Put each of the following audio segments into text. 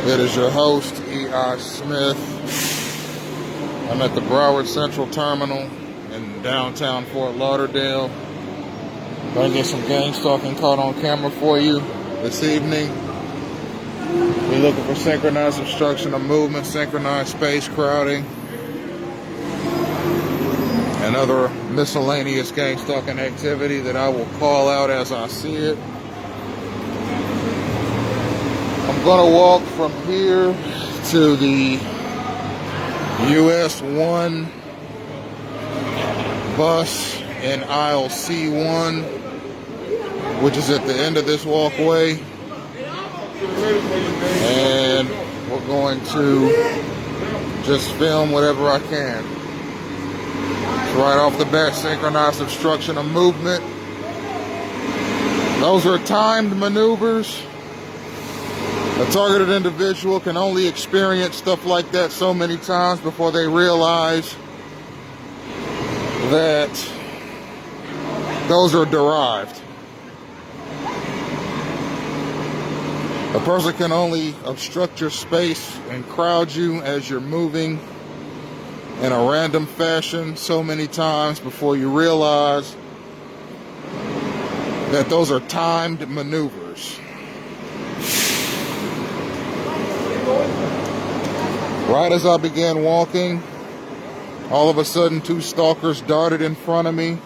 It is your host, E.I. Smith. I'm at the Broward Central Terminal in downtown Fort Lauderdale. Gonna get some gang stalking caught on camera for you this evening. We're looking for synchronized obstruction of movement, synchronized space crowding, and other miscellaneous gang stalking activity that I will call out as I see it. I'm gonna walk from here to the US 1 bus in aisle C1, which is at the end of this walkway, and we're going to just film whatever I can. So right off the bat, synchronized obstruction of movement. Those are timed maneuvers. A targeted individual can only experience stuff like that so many times before they realize that those are derived. A person can only obstruct your space and crowd you as you're moving in a random fashion so many times before you realize that those are timed maneuvers. Right as I began walking, all of a sudden 2 stalkers darted in front of me.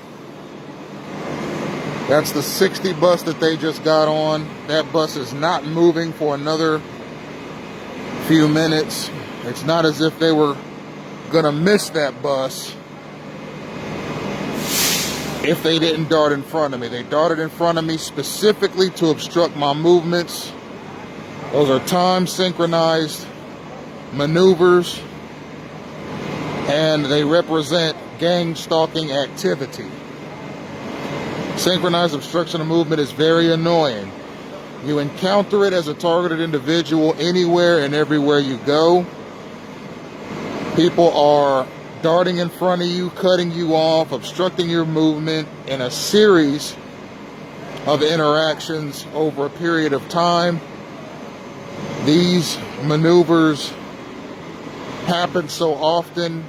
That's the 60 bus that they just got on. That bus is not moving for another few minutes. It's not as if they were gonna miss that bus if they didn't dart in front of me. They darted in front of me specifically to obstruct my movements. Those are time synchronized maneuvers, and they represent gang stalking activity. Synchronized obstruction of movement is very annoying. You encounter it as a targeted individual anywhere and everywhere you go. People are darting in front of you, cutting you off, obstructing your movement in a series of interactions over a period of time. These maneuvers happen so often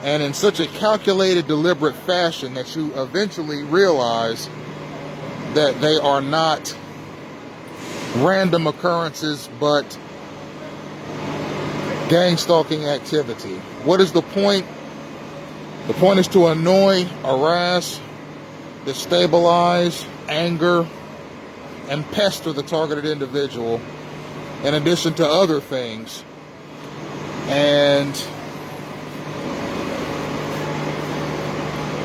and in such a calculated, deliberate fashion that you eventually realize that they are not random occurrences, but gang stalking activity. What is the point? The point is to annoy, harass, destabilize, anger, and pester the targeted individual, in addition to other things. And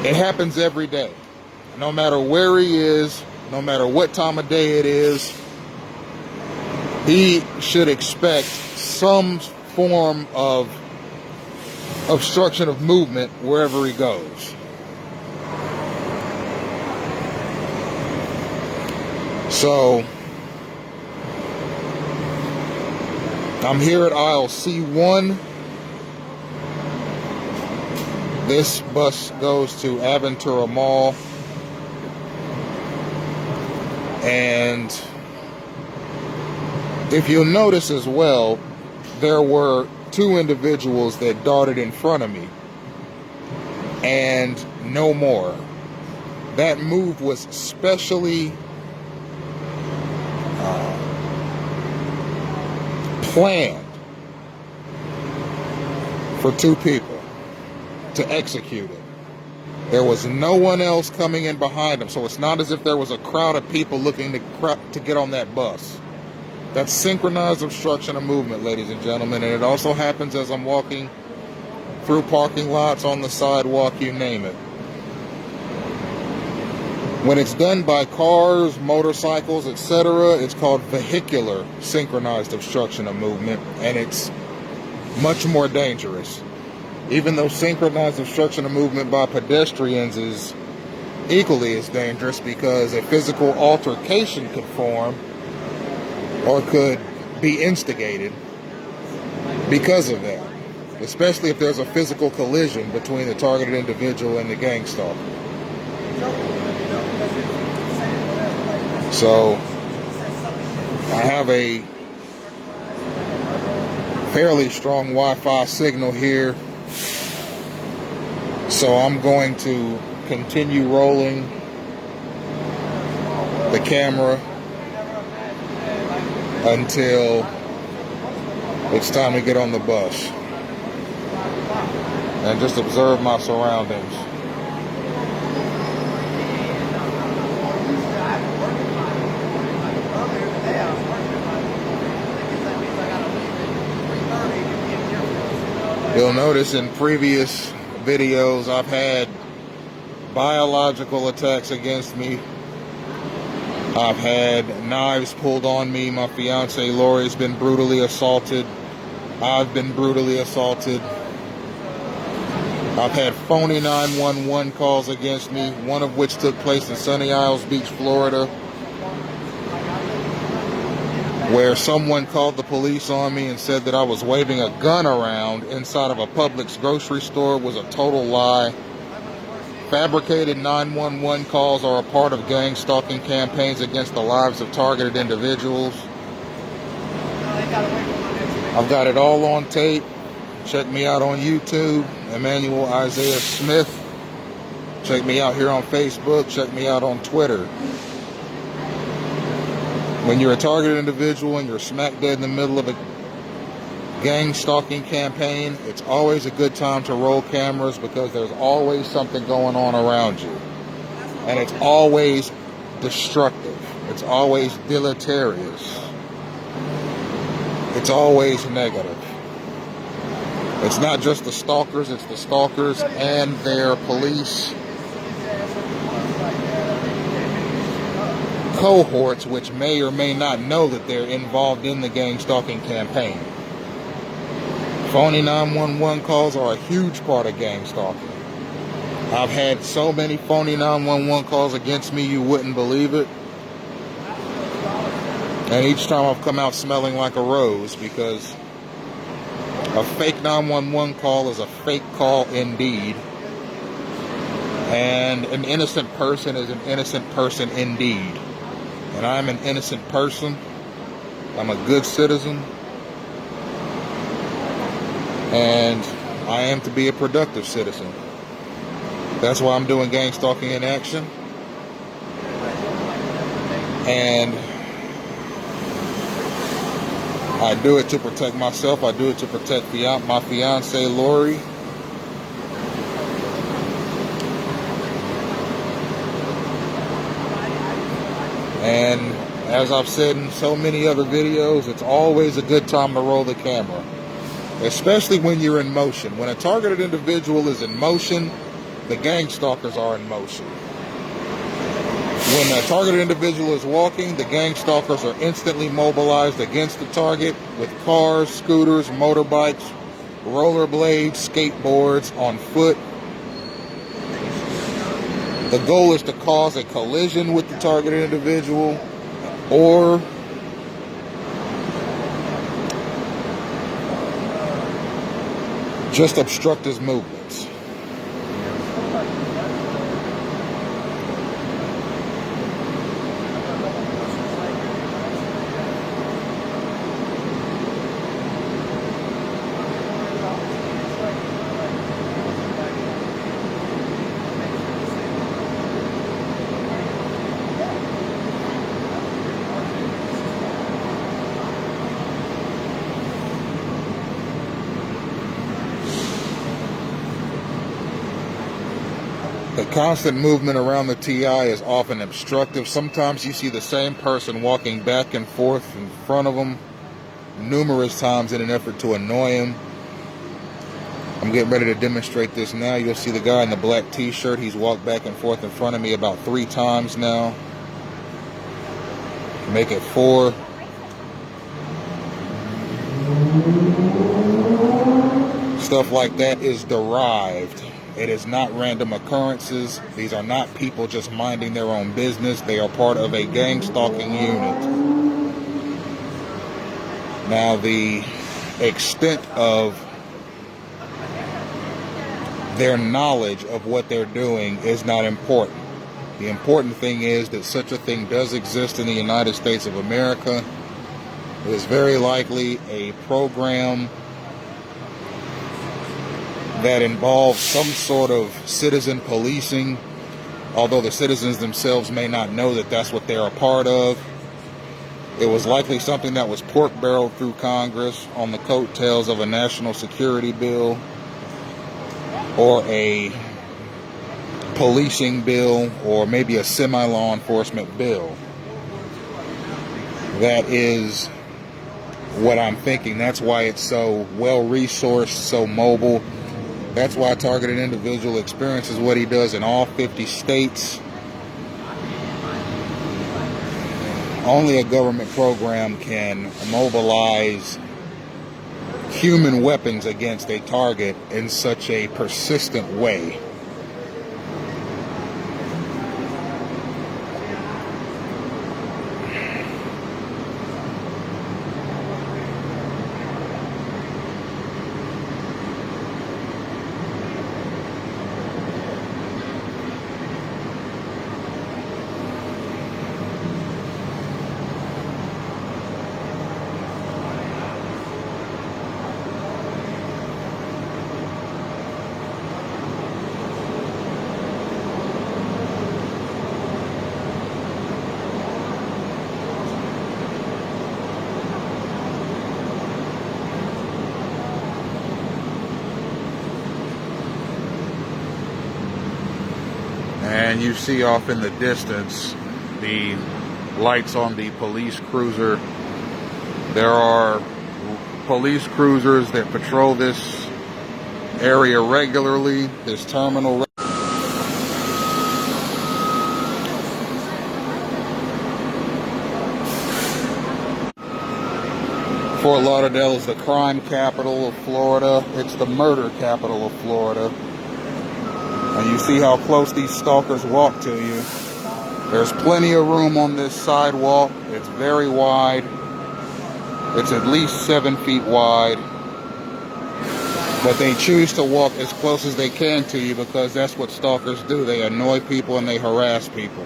it happens every day. No matter where he is, no matter what time of day it is, he should expect some form of obstruction of movement wherever he goes. So I'm here at aisle C1. This bus goes to Aventura Mall. And if you'll notice as well, there were 2 individuals that darted in front of me. And no more. That move was specially planned for 2 people to execute it. There was no one else coming in behind them, so it's not as if there was a crowd of people looking to get on that bus. That's synchronized obstruction of movement, ladies and gentlemen, and it also happens as I'm walking through parking lots, on the sidewalk, you name it. When it's done by cars, motorcycles, etc., it's called vehicular synchronized obstruction of movement, and it's much more dangerous. Even though synchronized obstruction of movement by pedestrians is equally as dangerous, because a physical altercation could form or could be instigated because of that, especially if there's a physical collision between the targeted individual and the gang stalker. So I have a fairly strong Wi-Fi signal here, so I'm going to continue rolling the camera until it's time to get on the bus and just observe my surroundings. You'll notice in previous videos I've had biological attacks against me. I've had knives pulled on me. My fiance Lori's been brutally assaulted. I've been brutally assaulted. I've had phony 911 calls against me, one of which took place in Sunny Isles Beach, Florida, where someone called the police on me and said that I was waving a gun around inside of a Publix grocery store. Was a total lie. Fabricated 911 calls are a part of gang-stalking campaigns against the lives of targeted individuals. I've got it all on tape. Check me out on YouTube, Emmanuel Isaiah Smith. Check me out here on Facebook. Check me out on Twitter. When you're a targeted individual and you're smack dead in the middle of a gang-stalking campaign, it's always a good time to roll cameras because there's always something going on around you. And it's always destructive. It's always deleterious. It's always negative. It's not just the stalkers, it's the stalkers and their police cohorts, which may or may not know that they're involved in the gang-stalking campaign. Phony 911 calls are a huge part of gang-stalking. I've had so many phony 911 calls against me, you wouldn't believe it. And each time I've come out smelling like a rose, because a fake 911 call is a fake call indeed. And an innocent person is an innocent person indeed. And I'm an innocent person. I'm a good citizen. And I am to be a productive citizen. That's why I'm doing gang stalking in action. And I do it to protect myself. I do it to protect my fiance Lori. And as I've said in so many other videos, it's always a good time to roll the camera, especially when you're in motion. When a targeted individual is in motion, the gang stalkers are in motion. When a targeted individual is walking, the gang stalkers are instantly mobilized against the target with cars, scooters, motorbikes, rollerblades, skateboards, on foot. The goal is to cause a collision with the targeted individual or just obstruct his movements. The constant movement around the TI is often obstructive. Sometimes you see the same person walking back and forth in front of them numerous times in an effort to annoy him. I'm getting ready to demonstrate this now. You'll see the guy in the black t-shirt. He's walked back and forth in front of me about 3 times now. Make it 4. Stuff like that is derived. It is not random occurrences. These are not people just minding their own business. They are part of a gang stalking unit. Now, the extent of their knowledge of what they're doing is not important. The important thing is that such a thing does exist in the United States of America. It is very likely a program that involves some sort of citizen policing, although the citizens themselves may not know that that's what they're a part of. It was likely something that was pork-barreled through Congress on the coattails of a national security bill or a policing bill or maybe a semi-law enforcement bill. That is what I'm thinking. That's why it's so well-resourced, so mobile. That's why Targeted Individual experiences what he does in all 50 states. Only a government program can mobilize human weapons against a target in such a persistent way. And you see off in the distance the lights on the police cruiser. There are police cruisers that patrol this area regularly, this terminal. Fort Lauderdale is the crime capital of Florida. It's the murder capital of Florida. And you see how close these stalkers walk to you. There's plenty of room on this sidewalk. It's very wide. It's at least 7 feet wide. But they choose to walk as close as they can to you because that's what stalkers do. They annoy people and they harass people.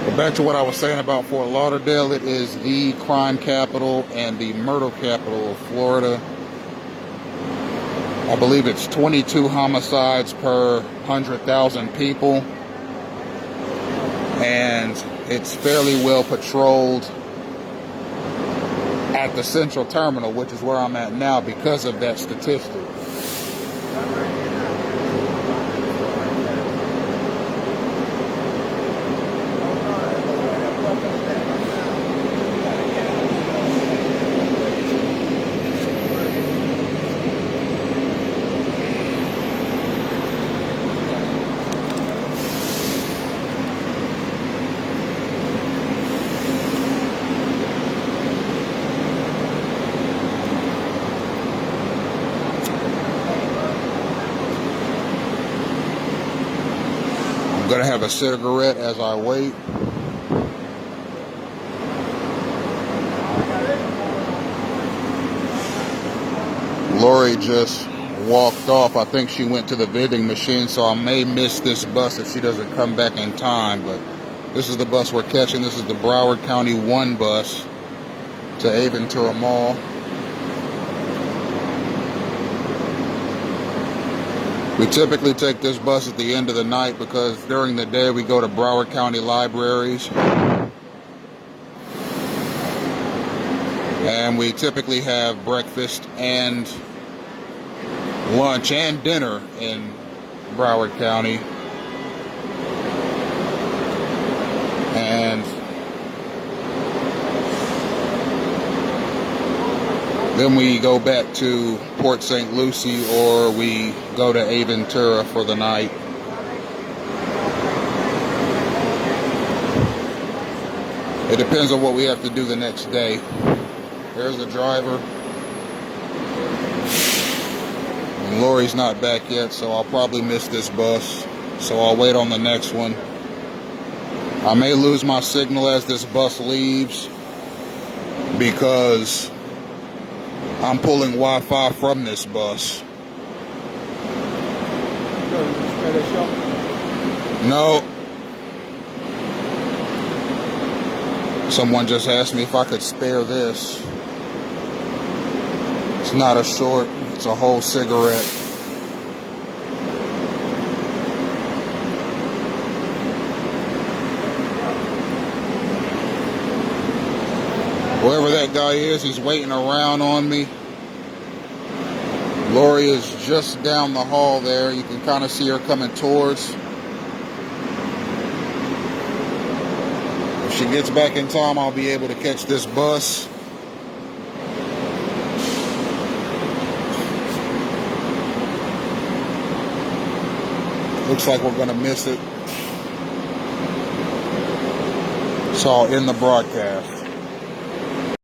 But back to what I was saying about Fort Lauderdale, it is the crime capital and the murder capital of Florida. I believe it's 22 homicides per 100,000 people. And it's fairly well patrolled at the central terminal, which is where I'm at now because of that statistic. I'm gonna have a cigarette as I wait. Lori just walked off. I think she went to the vending machine, so I may miss this bus if she doesn't come back in time. But this is the bus we're catching. This is the Broward County 1 bus to Aventura Mall. We typically take this bus at the end of the night because during the day we go to Broward County libraries. And we typically have breakfast and lunch and dinner in Broward County. And then we go back to Port St. Lucie or we go to Aventura for the night. It depends on what we have to do the next day. There's the driver. And Lori's not back yet, so I'll probably miss this bus. So I'll wait on the next one. I may lose my signal as this bus leaves because I'm pulling Wi-Fi from this bus. No. Someone just asked me if I could spare this. It's not a short, it's a whole cigarette. Whoever that guy is, he's waiting around on me. Lori is just down the hall there. You can kind of see her coming towards. If she gets back in time, I'll be able to catch this bus. Looks like we're going to miss it. It's all in the broadcast.